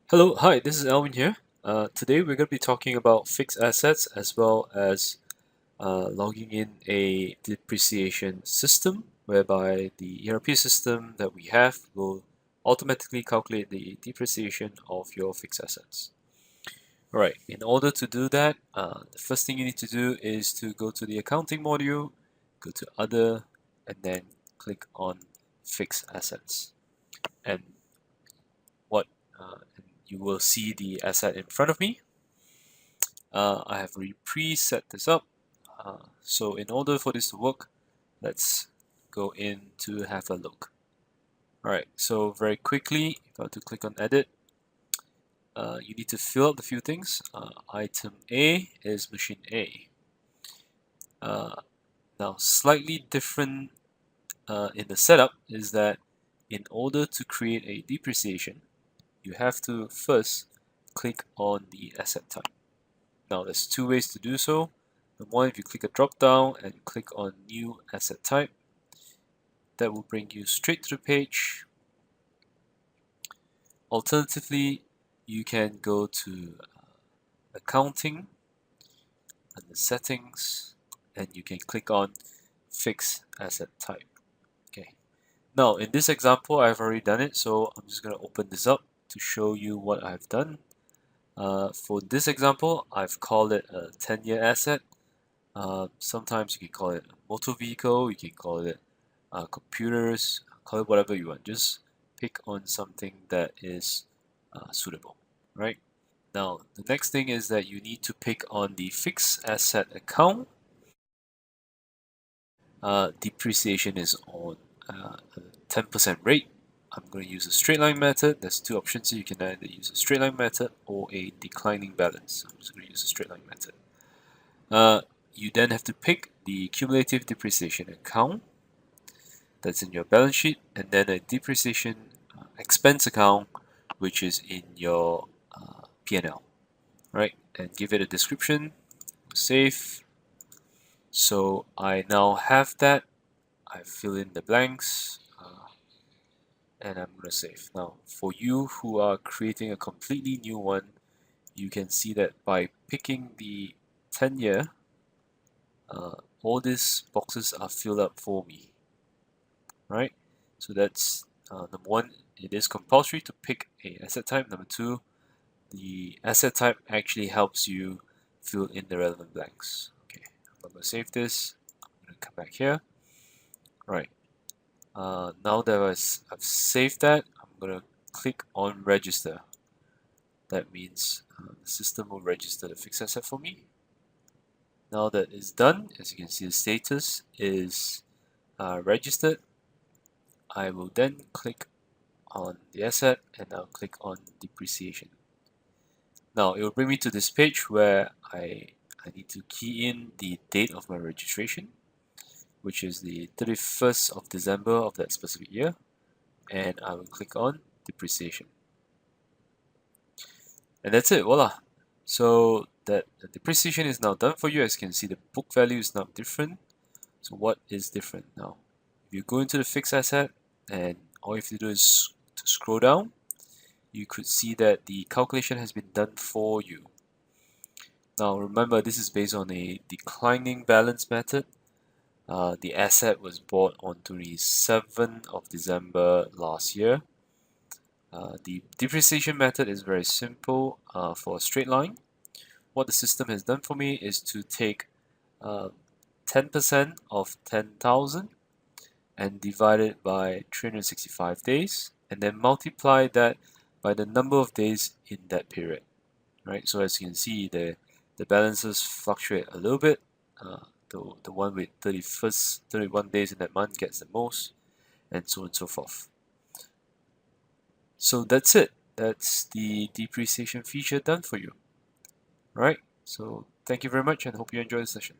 Hello, hi, this is Alvin here. Today we're going to be talking about fixed assets as well as logging in a depreciation system whereby the ERP system that we have will automatically calculate the depreciation of your fixed assets. Alright, in order to do that, the first thing you need to do is to go to the accounting module, go to other, and then click on fixed assets. And what and you will see the asset in front of me. I have preset this up. So in order for this to work, let's go in to have a look. Alright, so very quickly, if I were to click on edit, you need to fill out a few things. Item A is machine A. Now, slightly different in the setup is that in order to create a depreciation, you have to first click on the asset type. Now, there's two ways to do so. Number one, if you click a drop down and click on new asset type, that will bring you straight to the page. Alternatively, you can go to accounting and the settings, and you can click on fix asset type. Okay. Now, in this example, I've already done it, so I'm just going to open this up to show you what I've done. For this example, I've called it a 10-year asset. Sometimes you can call it a motor vehicle, you can call it computers, call it whatever you want. Just pick on something that is suitable, right? Now, the next thing is that you need to pick on the fixed asset account. Depreciation is on a 10% rate. I'm going to use a straight line method. There's two options. You can either use a straight line method or a declining balance. I'm just going to use a straight line method. You then have to pick the cumulative depreciation account that's in your balance sheet, and then a depreciation expense account, which is in your P&L, right? And give it a description, save. So I now have that. I fill in the blanks, and I'm gonna save. Now, for you who are creating a completely new one, you can see that by picking the 10-year, all these boxes are filled up for me, right? So that's number one, it is compulsory to pick a asset type. Number two, the asset type actually helps you fill in the relevant blanks. Okay, I'm going to save this. I'm going to come back here. Right. Now that I've saved that, I'm going to click on register. That means the system will register the fixed asset for me. Now that it's done, as you can see, the status is registered. I will then click on the asset and I'll click on depreciation. Now it will bring me to this page where I need to key in the date of my registration, which is the 31st of December of that specific year, and I will click on depreciation. And that's it, voila. So that the depreciation is now done for you. As you can see, the book value is now different. So what is different now? If you go into the fixed asset and all you have to do is to scroll down, you could see that the calculation has been done for you. Now remember, this is based on a declining balance method. The asset was bought on 27th of December last year. The depreciation method is very simple for a straight line. What the system has done for me is to take 10% of 10,000 and divide it by 365 days, and then multiply that by the number of days in that period. Right. So as you can see, the balances fluctuate a little bit. The one with 31 days in that month gets the most, and so on and so forth. So that's it. That's the depreciation feature done for you. Right. So thank you very much and hope you enjoy the session.